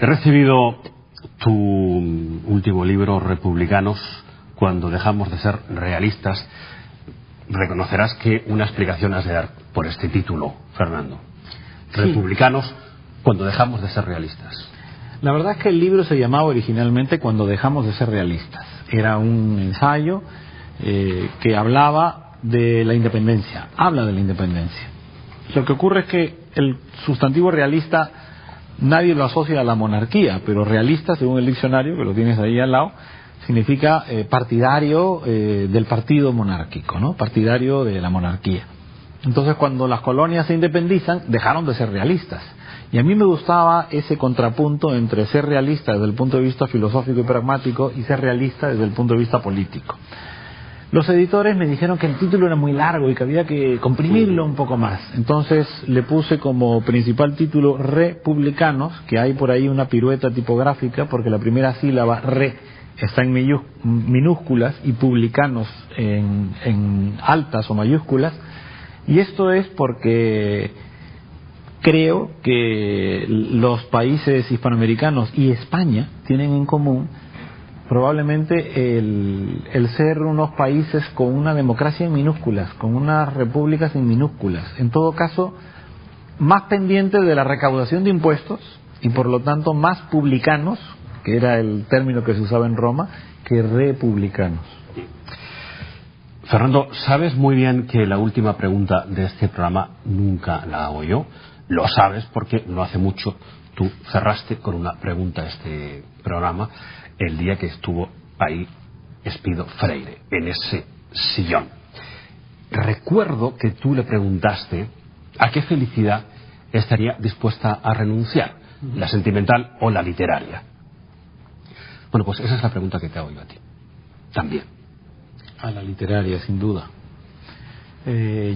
He recibido tu último libro, Republicanos, cuando dejamos de ser realistas. Reconocerás que una explicación has de dar por este título, Fernando. Sí. Republicanos, cuando dejamos de ser realistas. La verdad es que el libro se llamaba originalmente Cuando dejamos de ser realistas. Era un ensayo que hablaba de la independencia, habla de la independencia. Lo que ocurre es que el sustantivo realista nadie lo asocia a la monarquía, pero realista, según el diccionario, que lo tienes ahí al lado, significa partidario del partido monárquico, ¿no? Partidario de la monarquía. Entonces, cuando las colonias se independizan, dejaron de ser realistas. Y a mí me gustaba ese contrapunto entre ser realista desde el punto de vista filosófico y pragmático y ser realista desde el punto de vista político. Los editores me dijeron que el título era muy largo y que había que comprimirlo un poco más. Entonces le puse como principal título Republicanos, que hay por ahí una pirueta tipográfica porque la primera sílaba re está en minúsculas y publicanos en altas o mayúsculas. Y esto es porque creo que los países hispanoamericanos y España tienen en común probablemente el ser unos países con una democracia en minúsculas, con unas repúblicas en minúsculas. En todo caso, más pendientes de la recaudación de impuestos y por lo tanto más publicanos, que era el término que se usaba en Roma, que republicanos. Fernando, sabes muy bien que la última pregunta de este programa nunca la hago yo. Lo sabes porque no hace mucho tú cerraste con una pregunta este programa el día que estuvo ahí Espido Freire, en ese sillón. Recuerdo que tú le preguntaste a qué felicidad estaría dispuesta a renunciar, la sentimental o la literaria. Bueno, pues esa es la pregunta que te hago yo a ti. También. A la literaria, sin duda.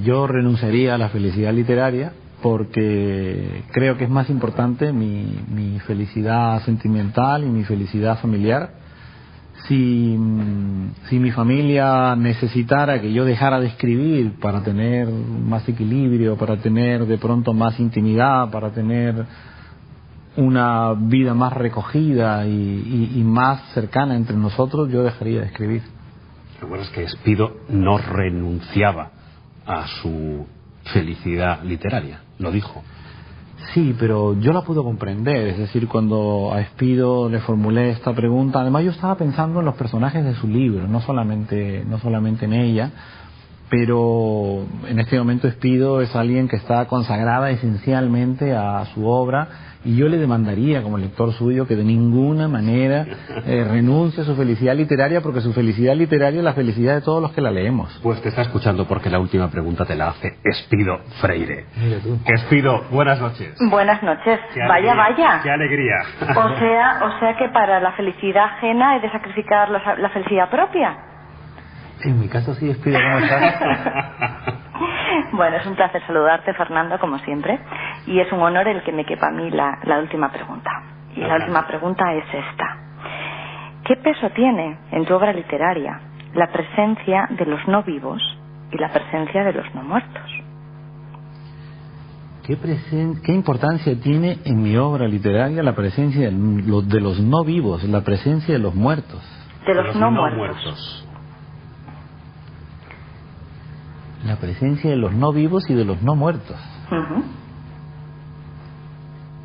Yo renunciaría a la felicidad literaria porque creo que es más importante mi felicidad sentimental y mi felicidad familiar. Si mi familia necesitara que yo dejara de escribir para tener más equilibrio, para tener de pronto más intimidad, para tener una vida más recogida y más cercana entre nosotros, yo dejaría de escribir. ¿Recuerdas que Espido no renunciaba a su felicidad literaria? Lo dijo. Sí, pero yo la puedo comprender. Es decir, cuando a Espido le formulé esta pregunta, además yo estaba pensando en los personajes de su libro, no solamente en ella, pero en este momento Espido es alguien que está consagrada esencialmente a su obra y yo le demandaría como lector suyo que de ninguna manera renuncie a su felicidad literaria, porque su felicidad literaria es la felicidad de todos los que la leemos. Pues te está escuchando porque la última pregunta te la hace Espido Freire. Mira tú. Espido, buenas noches. Buenas noches. Qué Vaya, alegría, vaya. qué alegría. O sea que para la felicidad ajena he de sacrificar la felicidad propia. En mi caso sí, Espido, ¿cómo estás? Bueno, es un placer saludarte, Fernando, como siempre, y es un honor el que me quepa a mí la última pregunta. Y la última pregunta es esta. ¿Qué peso tiene en tu obra literaria la presencia de los no vivos y la presencia de los no muertos? ¿Qué importancia tiene en mi obra literaria la presencia de los no vivos, la presencia de los muertos? De los no muertos. La presencia de los no vivos y de los no muertos.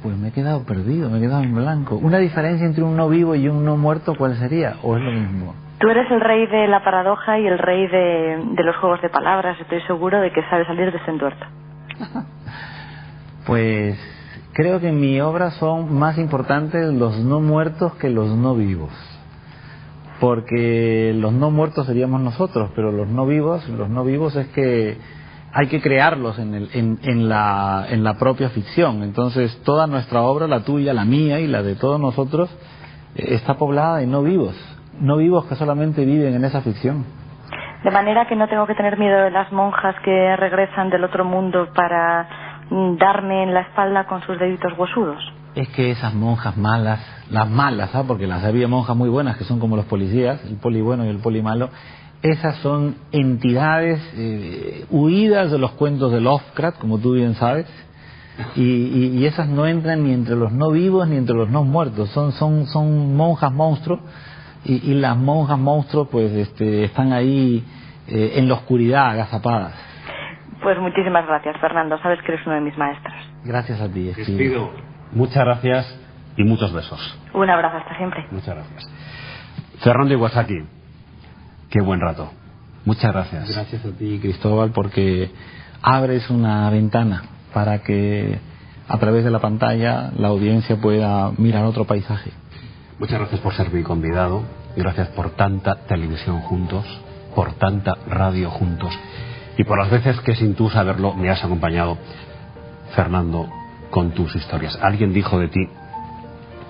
Pues me he quedado perdido, me he quedado en blanco. ¿Una diferencia entre un no vivo y un no muerto cuál sería? ¿O es lo mismo? Tú eres el rey de la paradoja y el rey de los juegos de palabras. Estoy seguro de que sabes salir de ese entuerto. Pues creo que en mi obra son más importantes los no muertos que los no vivos. Porque los no muertos seríamos nosotros, pero los no vivos es que hay que crearlos en la propia ficción. Entonces toda nuestra obra, la tuya, la mía y la de todos nosotros, está poblada de no vivos que solamente viven en esa ficción. De manera que no tengo que tener miedo de las monjas que regresan del otro mundo para darme en la espalda con sus deditos huesudos. Es que esas monjas malas, las malas, ¿sabes? Porque las había monjas muy buenas que son como los policías, el poli bueno y el poli malo. Esas son entidades huidas de los cuentos de Lovecraft, como tú bien sabes, y esas no entran ni entre los no vivos ni entre los no muertos, son monjas monstruos, y las monjas monstruos pues están ahí en la oscuridad, agazapadas. Pues muchísimas gracias, Fernando, sabes que eres uno de mis maestros. Gracias a ti, Despido. Muchas gracias y muchos besos. Un abrazo, hasta siempre. Muchas gracias. Fernando Iwasaki, qué buen rato. Muchas gracias. Gracias a ti, Cristóbal, porque abres una ventana para que a través de la pantalla la audiencia pueda mirar otro paisaje. Muchas gracias por ser mi convidado. Gracias por tanta televisión juntos, por tanta radio juntos y por las veces que sin tú saberlo me has acompañado, Fernando, con tus historias. Alguien dijo de ti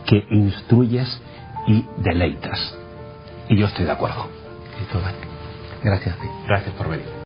que instruyes y deleitas. Y yo estoy de acuerdo. Cristóbal, gracias a ti. Gracias por venir.